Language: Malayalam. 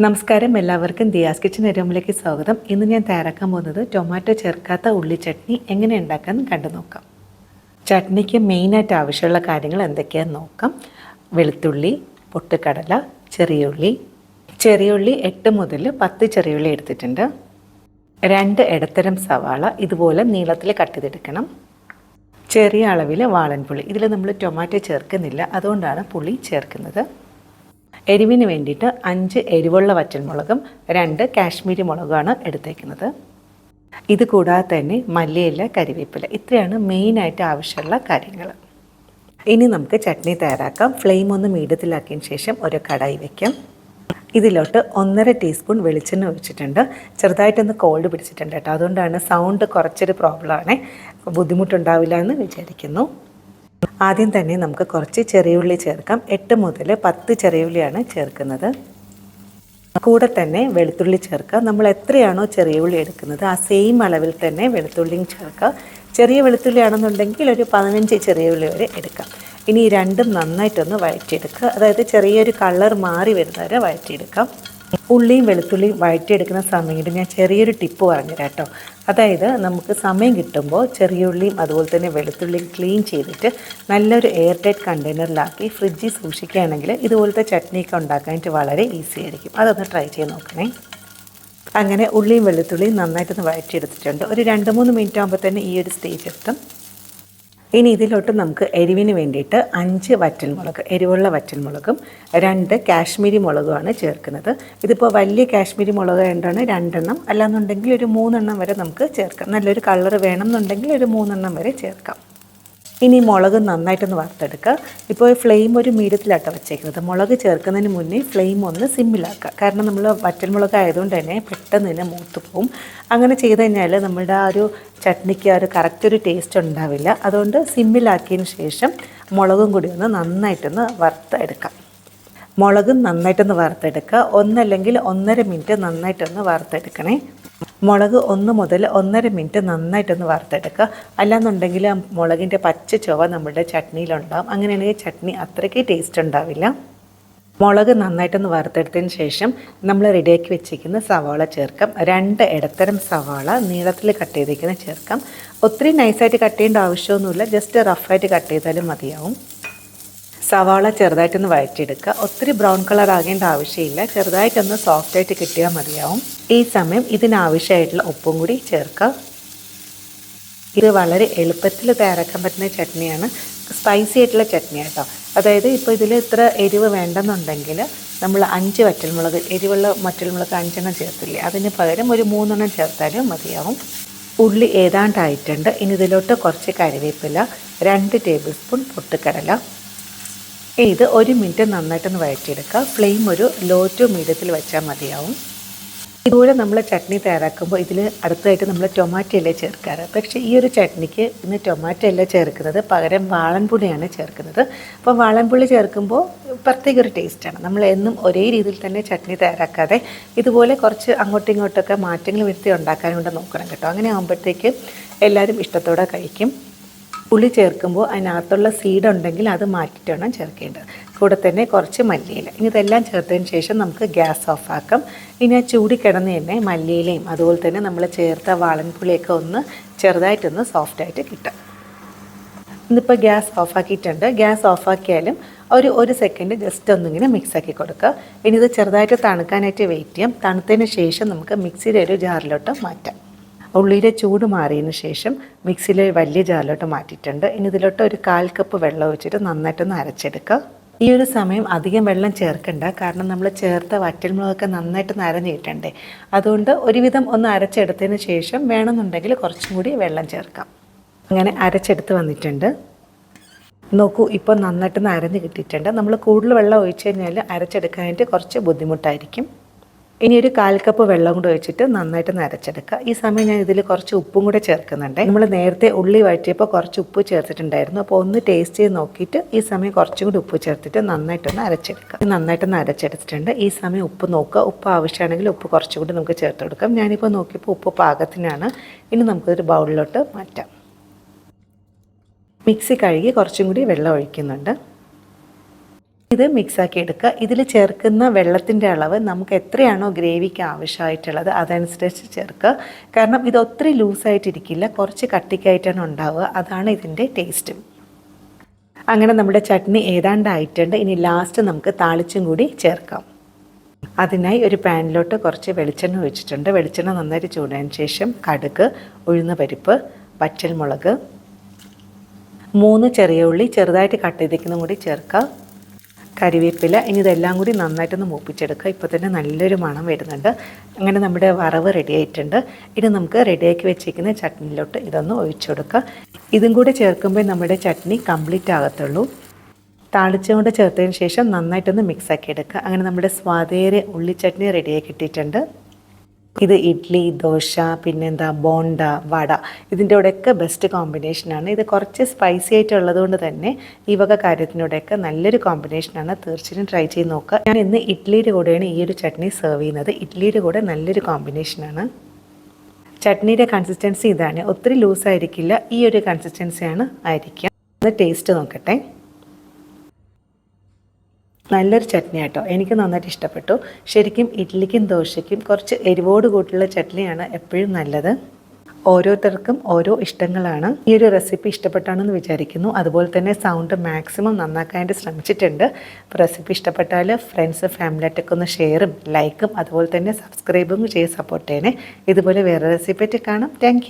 നമസ്കാരം, എല്ലാവർക്കും ദിയാസ് കിച്ചൻ റൂമിലേക്ക് സ്വാഗതം. ഇന്ന് ഞാൻ തയ്യാറാക്കാൻ പോകുന്നത് ടൊമാറ്റോ ചേർക്കാത്ത ഉള്ളി ചട്നി എങ്ങനെ ഉണ്ടാക്കാമെന്ന് കണ്ടു നോക്കാം. ചട്നിക്ക് മെയിനായിട്ട് ആവശ്യമുള്ള കാര്യങ്ങൾ എന്തൊക്കെയാണെന്ന് നോക്കാം. വെളുത്തുള്ളി, പൊട്ടുകടല, ചെറിയ ഉള്ളി 8 മുതൽ 10 ചെറിയുള്ളി എടുത്തിട്ടുണ്ട്. 2 ഇടത്തരം സവാള ഇതുപോലെ നീളത്തിൽ കട്ട് ചെയ്തെടുക്കണം. ചെറിയ അളവിൽ വാളൻപുളി, ഇതിൽ നമ്മൾ ടൊമാറ്റോ ചേർക്കുന്നില്ല, അതുകൊണ്ടാണ് പുളി ചേർക്കുന്നത്. എരിവിന് വേണ്ടിയിട്ട് 5 എരിവുള്ള വറ്റൽമുളകും 2 കാശ്മീരി മുളകുമാണ് എടുത്തേക്കുന്നത്. ഇത് കൂടാതെ തന്നെ മല്ലിയില, കരിവേപ്പില, ഇത്രയാണ് മെയിനായിട്ട് ആവശ്യമുള്ള കാര്യങ്ങൾ. ഇനി നമുക്ക് ചട്നി തയ്യാറാക്കാം. ഫ്ലെയിം ഒന്ന് മീഡിയത്തിലാക്കിയതിന് ശേഷം ഒരു കടായി വയ്ക്കാം. ഇതിലോട്ട് 1.5 ടീസ്പൂൺ വെളിച്ചെണ്ണ ഒഴിച്ചിട്ടുണ്ട്. ചെറുതായിട്ടൊന്ന് കോൾഡ് പിടിച്ചിട്ടുണ്ട് കേട്ടോ, അതുകൊണ്ടാണ് സൗണ്ട് കുറച്ചൊരു പ്രോബ്ലമാണ്. ബുദ്ധിമുട്ടുണ്ടാവില്ല എന്ന് വിചാരിക്കുന്നു. ആദ്യം തന്നെ നമുക്ക് കുറച്ച് ചെറിയുള്ളി ചേർക്കാം. 8 മുതൽ 10 ചെറിയുള്ളിയാണ് ചേർക്കുന്നത്. കൂടെ തന്നെ വെളുത്തുള്ളി ചേർക്കുക. നമ്മൾ എത്രയാണോ ചെറിയുള്ളി എടുക്കുന്നത് ആ സെയിം അളവിൽ തന്നെ വെളുത്തുള്ളിയും ചേർക്കുക. ചെറിയ വെളുത്തുള്ളി ആണെന്നുണ്ടെങ്കിൽ ഒരു 15 ചെറിയുള്ളി വരെ എടുക്കാം. ഇനി ഈ രണ്ടും നന്നായിട്ടൊന്ന് വഴറ്റിയെടുക്കുക. അതായത് ചെറിയൊരു കളർ മാറി വരുന്നവരെ വഴറ്റിയെടുക്കാം. ഉള്ളിയും വെളുത്തുള്ളിയും വഴറ്റിയെടുക്കുന്ന സമയത്ത് ഞാൻ ചെറിയൊരു ടിപ്പ് പറഞ്ഞുതരാം കേട്ടോ. അതായത് നമുക്ക് സമയം കിട്ടുമ്പോൾ ചെറിയ ഉള്ളിയും അതുപോലെ തന്നെ വെളുത്തുള്ളിയും ക്ലീൻ ചെയ്തിട്ട് നല്ലൊരു എയർ ടൈറ്റ് കണ്ടെയ്നറിലാക്കി ഫ്രിഡ്ജിൽ സൂക്ഷിക്കുകയാണെങ്കിൽ ഇതുപോലത്തെ ചട്നിയൊക്കെ ഉണ്ടാക്കാനായിട്ട് വളരെ ഈസി ആയിരിക്കും. അതൊന്ന് ട്രൈ ചെയ്ത് നോക്കണേ. അങ്ങനെ ഉള്ളിയും വെളുത്തുള്ളിയും നന്നായിട്ടൊന്ന് വഴറ്റിയെടുത്തിട്ടുണ്ട്. ഒരു 2-3 മിനിറ്റ് ആകുമ്പോൾ തന്നെ ഈ ഒരു സ്റ്റേജ് എത്തും. ഇനി ഇതിലോട്ട് നമുക്ക് എരിവിന് വേണ്ടിയിട്ട് 5 വറ്റൽമുളക്, എരിവുള്ള വറ്റൽമുളകും 2 കാശ്മീരി മുളകുമാണ് ചേർക്കുന്നത്. ഇതിപ്പോൾ വലിയ കാശ്മീരി മുളക് വേണ്ടാണ് 2 എണ്ണം, അല്ലാന്നുണ്ടെങ്കിൽ ഒരു 3 എണ്ണം വരെ നമുക്ക് ചേർക്കാം. നല്ലൊരു കളർ വേണം എന്നുണ്ടെങ്കിൽ ഒരു 3 എണ്ണം വരെ ചേർക്കാം. ഇനി മുളക് നന്നായിട്ടൊന്ന് വറുത്തെടുക്കുക. ഇപ്പോൾ ഫ്ലെയിം ഒരു മീഡിയത്തിലാട്ടോ വെച്ചേക്കുന്നത്. മുളക് ചേർക്കുന്നതിന് മുന്നേ ഫ്ലെയിം ഒന്ന് സിമ്മിലാക്കുക. കാരണം നമ്മൾ വറ്റൽമുളക് ആയതുകൊണ്ട് തന്നെ പെട്ടെന്ന് തന്നെ മൂത്ത് പോവും. അങ്ങനെ ചെയ്ത് കഴിഞ്ഞാൽ നമ്മുടെ ആ ഒരു ചട്നിക്ക് ആ ഒരു കറക്റ്റ് ഒരു ടേസ്റ്റ് ഉണ്ടാവില്ല. അതുകൊണ്ട് സിമ്മിലാക്കിയതിന് ശേഷം മുളകും കൂടി ഒന്ന് നന്നായിട്ടൊന്ന് വറുത്തെടുക്കാം. മുളക് നന്നായിട്ടൊന്ന് വറുത്തെടുക്കുക. 1 അല്ലെങ്കിൽ 1.5 മിനിറ്റ് നന്നായിട്ടൊന്ന് വറുത്തെടുക്കണേ. മുളക് 1 മുതൽ 1.5 മിനിറ്റ് നന്നായിട്ടൊന്ന് വറുത്തെടുക്കുക. അല്ലാന്നുണ്ടെങ്കിൽ ആ മുളകിൻ്റെ പച്ച ചുവ നമ്മുടെ ചട്നിയിലുണ്ടാകും. അങ്ങനെയാണെങ്കിൽ ചട്നി അത്രയ്ക്ക് ടേസ്റ്റ് ഉണ്ടാവില്ല. മുളക് നന്നായിട്ടൊന്ന് വറുത്തെടുത്തതിന് ശേഷം നമ്മൾ റെഡിയാക്കി വെച്ചിരിക്കുന്ന സവാള ചേർക്കാം. 2 ഇടത്തരം സവാള നീളത്തിൽ കട്ട് ചെയ്തിരിക്കുന്നത് ചേർക്കാം. ഒത്തിരി നൈസായിട്ട് കട്ട് ചെയ്യേണ്ട ആവശ്യമൊന്നുമില്ല, ജസ്റ്റ് റഫായിട്ട് കട്ട് ചെയ്താലും മതിയാവും. സവാള ചെറുതായിട്ടൊന്ന് വഴറ്റിയെടുക്കുക. ഒത്തിരി ബ്രൗൺ കളർ ആകേണ്ട ആവശ്യമില്ല, ചെറുതായിട്ടൊന്ന് സോഫ്റ്റായിട്ട് കിട്ടിയാൽ മതിയാവും. ഈ സമയം ഇതിനാവശ്യമായിട്ടുള്ള ഉപ്പും കൂടി ചേർക്കുക. ഇത് വളരെ എളുപ്പത്തിൽ തയ്യാറാക്കാൻ പറ്റുന്ന ചട്നിയാണ്, സ്പൈസി ആയിട്ടുള്ള ചട്നി കേട്ടോ. അതായത് ഇപ്പോൾ ഇതിൽ ഇത്ര എരിവ് വേണ്ടെന്നുണ്ടെങ്കിൽ നമ്മൾ 5 വറ്റൽമുളക്, എരിവുള്ള വറ്റൽമുളക് 5 എണ്ണം ചേർത്തില്ലേ, അതിന് പകരം ഒരു 3 എണ്ണം ചേർത്താലും മതിയാവും. ഉള്ളി ഏതാണ്ടായിട്ടുണ്ട്. ഇനി ഇതിലോട്ട് കുറച്ച് കരിവേപ്പില, 2 ടേബിൾ സ്പൂൺ പൊട്ടുകടല. ഇത് 1 മിനിറ്റ് നന്നായിട്ടൊന്ന് വഴറ്റിയെടുക്കുക. ഫ്ലെയിം ഒരു ലോ ടു മീഡിയത്തിൽ വെച്ചാൽ മതിയാവും. ഇതുപോലെ നമ്മൾ ചട്നി തയ്യാറാക്കുമ്പോൾ ഇതിൽ അടുത്തായിട്ട് നമ്മൾ ടൊമാറ്റോ അല്ലേ ചേർക്കാറ്. പക്ഷേ ഈ ഒരു ചട്നിക്ക് ഇന്ന് ടൊമാറ്റോ അല്ല ചേർക്കുന്നത്, പകരം വാളൻപുളിയാണ് ചേർക്കുന്നത്. അപ്പോൾ വാളൻപുളി ചേർക്കുമ്പോൾ പ്രത്യേക ഒരു ടേസ്റ്റാണ്. നമ്മൾ എന്നും ഒരേ രീതിയിൽ തന്നെ ചട്നി തയ്യാറാക്കാതെ ഇതുപോലെ കുറച്ച് അങ്ങോട്ടും ഇങ്ങോട്ടൊക്കെ മാറ്റങ്ങൾ വരുത്തി ഉണ്ടാക്കാൻ കൊണ്ട് നോക്കണം കേട്ടോ. അങ്ങനെ ആകുമ്പോഴത്തേക്ക് എല്ലാവരും ഇഷ്ടത്തോടെ കഴിക്കും. പുളി ചേർക്കുമ്പോൾ അതിനകത്തുള്ള സീഡ് ഉണ്ടെങ്കിൽ അത് മാറ്റിയിട്ട് വേണം ചേർക്കേണ്ടത്. കൂടെ തന്നെ കുറച്ച് മല്ലിയില. ഇനി ഇതെല്ലാം ചേർത്തതിന് ശേഷം നമുക്ക് ഗ്യാസ് ഓഫാക്കാം. ഇനി ആ ചൂടി കിടന്ന് തന്നെ മല്ലിയിലയും അതുപോലെ തന്നെ നമ്മൾ ചേർത്ത വാളൻപുളിയൊക്കെ ഒന്ന് ചെറുതായിട്ടൊന്ന് സോഫ്റ്റായിട്ട് കിട്ടും. ഇന്നിപ്പോൾ ഗ്യാസ് ഓഫാക്കിയിട്ടുണ്ട്. ഗ്യാസ് ഓഫാക്കിയാലും ഒരു സെക്കൻഡ് ജസ്റ്റ് ഒന്നിങ്ങനെ മിക്സാക്കി കൊടുക്കുക. ഇനി ഇത് ചെറുതായിട്ട് തണുക്കാനായിട്ട് വെയിറ്റ് ചെയ്യാം. തണുത്തതിന് ശേഷം നമുക്ക് മിക്സിയുടെ ഒരു ജാറിലോട്ട് മാറ്റാം. ഉള്ളിയുടെ ചൂട് മാറിയതിന് ശേഷം മിക്സിയിലെ വലിയ ജാറിലോട്ട് മാറ്റിയിട്ടുണ്ട്. ഇനി ഇതിലോട്ട് ഒരു 1/4 കപ്പ് വെള്ളം ഒഴിച്ചിട്ട് നന്നായിട്ടൊന്ന് അരച്ചെടുക്കുക. ഈ ഒരു സമയം അധികം വെള്ളം ചേർക്കണ്ട, കാരണം നമ്മൾ ചേർത്ത വറ്റൽമുളകൊക്കെ നന്നായിട്ട് നരഞ്ഞിട്ടുണ്ടേ. അതുകൊണ്ട് ഒരുവിധം ഒന്ന് അരച്ചെടുത്തതിന് ശേഷം വേണമെന്നുണ്ടെങ്കിൽ കുറച്ചും കൂടി വെള്ളം ചേർക്കാം. അങ്ങനെ അരച്ചെടുത്ത് വന്നിട്ടുണ്ട്. നോക്കൂ, ഇപ്പോൾ നന്നായിട്ടൊന്ന് അരഞ്ഞ് കിട്ടിയിട്ടുണ്ട്. നമ്മൾ കൂടുതൽ വെള്ളം ഒഴിച്ച് കഴിഞ്ഞാൽ അരച്ചെടുക്കാനായിട്ട് കുറച്ച് ബുദ്ധിമുട്ടായിരിക്കും. ഇനി ഒരു 1/4 കപ്പ് വെള്ളം കൂടെ ഒഴിച്ചിട്ട് നന്നായിട്ട് അരച്ചെടുക്കുക. ഈ സമയം ഞാൻ ഇതിൽ കുറച്ച് ഉപ്പും കൂടെ ചേർക്കുന്നുണ്ട്. നമ്മൾ നേരത്തെ ഉള്ളി വഴറ്റിയപ്പോൾ കുറച്ച് ഉപ്പ് ചേർത്തിട്ടുണ്ടായിരുന്നു. അപ്പോൾ ഒന്ന് ടേസ്റ്റ് ചെയ്ത് നോക്കിയിട്ട് ഈ സമയം കുറച്ചും കൂടി ഉപ്പ് ചേർത്തിട്ട് നന്നായിട്ടൊന്ന് അരച്ചെടുക്കുക. നന്നായിട്ടൊന്ന് അരച്ചെടുത്തിട്ടുണ്ട്. ഈ സമയം ഉപ്പ് നോക്കുക. ഉപ്പ് ആവശ്യമാണെങ്കിൽ ഉപ്പ് കുറച്ചുകൂടി നമുക്ക് ചേർത്ത് കൊടുക്കാം. ഞാനിപ്പോൾ നോക്കിയപ്പോൾ ഉപ്പ് പാകത്തിനാണ്. ഇനി നമുക്കൊരു ബൗളിലോട്ട് മാറ്റാം. മിക്സി കഴുകി കുറച്ചും കൂടി വെള്ളം ഒഴിക്കുന്നുണ്ട്. ഇത് മിക്സാക്കി എടുക്കുക. ഇതിൽ ചേർക്കുന്ന വെള്ളത്തിൻ്റെ അളവ് നമുക്ക് എത്രയാണോ ഗ്രേവിക്ക് ആവശ്യമായിട്ടുള്ളത് അതനുസരിച്ച് ചേർക്കുക. കാരണം ഇത് ഒത്തിരി ലൂസായിട്ടിരിക്കില്ല, കുറച്ച് കട്ടിക്കായിട്ടാണ് ഉണ്ടാവുക. അതാണ് ഇതിൻ്റെ ടേസ്റ്റ്. അങ്ങനെ നമ്മുടെ ചട്നി ഏതാണ്ടായിട്ടുണ്ട്. ഇനി ലാസ്റ്റ് നമുക്ക് താളിച്ചും കൂടി ചേർക്കാം. അതിനായി ഒരു പാനിലോട്ട് കുറച്ച് വെളിച്ചെണ്ണ ഒഴിച്ചിട്ടുണ്ട്. വെളിച്ചെണ്ണ നന്നായിട്ട് ചൂടായതിന് ശേഷം കടുക്, ഉഴുന്ന പരിപ്പ്, വറ്റൽമുളക്, 3 ചെറിയ ഉള്ളി ചെറുതായിട്ട് കട്ട് ചെയ്തേക്കുന്നതും കൂടി ചേർക്കുക, കരിവേപ്പില. ഇനി ഇതെല്ലാം കൂടി നന്നായിട്ടൊന്ന് മൂപ്പിച്ചെടുക്കുക. ഇപ്പോൾ തന്നെ നല്ലൊരു മണം വരുന്നുണ്ട്. അങ്ങനെ നമ്മുടെ വറവ് റെഡി ആയിട്ടുണ്ട്. ഇനി നമുക്ക് റെഡിയാക്കി വെച്ചിരിക്കുന്ന ചട്നിയിലോട്ട് ഇതൊന്ന് ഒഴിച്ചു കൊടുക്കുക. ഇതും കൂടി ചേർക്കുമ്പോൾ നമ്മുടെ ചട്നി കംപ്ലീറ്റ് ആകത്തുള്ളൂ. താളിച്ചുകൊണ്ട് ചേർത്തതിന് ശേഷം നന്നായിട്ടൊന്ന് മിക്സാക്കി എടുക്കുക. അങ്ങനെ നമ്മുടെ സ്വാദേറിയ ഉള്ളി ചട്നി റെഡിയായി കിട്ടിയിട്ടുണ്ട്. ഇത് ഇഡ്ഡലി, ദോശ, പിന്നെന്താ ബോണ്ട, വട, ഇതിൻ്റെ കൂടെയൊക്കെ ബെസ്റ്റ് കോമ്പിനേഷനാണ്. ഇത് കുറച്ച് സ്പൈസി ആയിട്ടുള്ളത് കൊണ്ട് തന്നെ ഈ വക കാര്യത്തിനോടെയൊക്കെ നല്ലൊരു കോമ്പിനേഷനാണ്. തീർച്ചയായും ട്രൈ ചെയ്ത് നോക്കുക. ഞാൻ ഇന്ന് ഇഡ്ഡലിയുടെ കൂടെയാണ് ഈ ഒരു ചട്നി സെർവ് ചെയ്യുന്നത്. ഇഡ്ഡലിയുടെ കൂടെ നല്ലൊരു കോമ്പിനേഷനാണ്. ചട്നിയുടെ കൺസിസ്റ്റൻസി ഇതാണ്, ഒത്തിരി ലൂസായിരിക്കില്ല, ഈ ഒരു കൺസിസ്റ്റൻസിയാണ് ആയിരിക്കുക. ഒന്ന് ടേസ്റ്റ് നോക്കട്ടെ. നല്ലൊരു ചട്നി ആട്ടോ, എനിക്ക് നന്നായിട്ട് ഇഷ്ടപ്പെട്ടു. ശരിക്കും ഇഡ്ഡലിക്കും ദോശയ്ക്കും കുറച്ച് എരിവോട് കൂട്ടുള്ള ചട്നിയാണ് എപ്പോഴും നല്ലത്. ഓരോരുത്തർക്കും ഓരോ ഇഷ്ടങ്ങളാണ്. ഈ ഒരു റെസിപ്പി ഇഷ്ടപ്പെട്ടാണെന്ന് വിചാരിക്കുന്നു. അതുപോലെ തന്നെ സൗണ്ട് മാക്സിമം നന്നാക്കാനായിട്ട് ശ്രമിച്ചിട്ടുണ്ട്. അപ്പോൾ റെസിപ്പി ഇഷ്ടപ്പെട്ടാൽ ഫ്രണ്ട്സ്, ഫാമിലിയായിട്ടൊക്കെ ഒന്ന് ഷെയറും ലൈക്കും അതുപോലെ തന്നെ സബ്സ്ക്രൈബും ചെയ്ത് സപ്പോർട്ട് ചെയ്യണേ. ഇതുപോലെ വേറെ റെസിപ്പി ആയിട്ട് കാണാം. താങ്ക്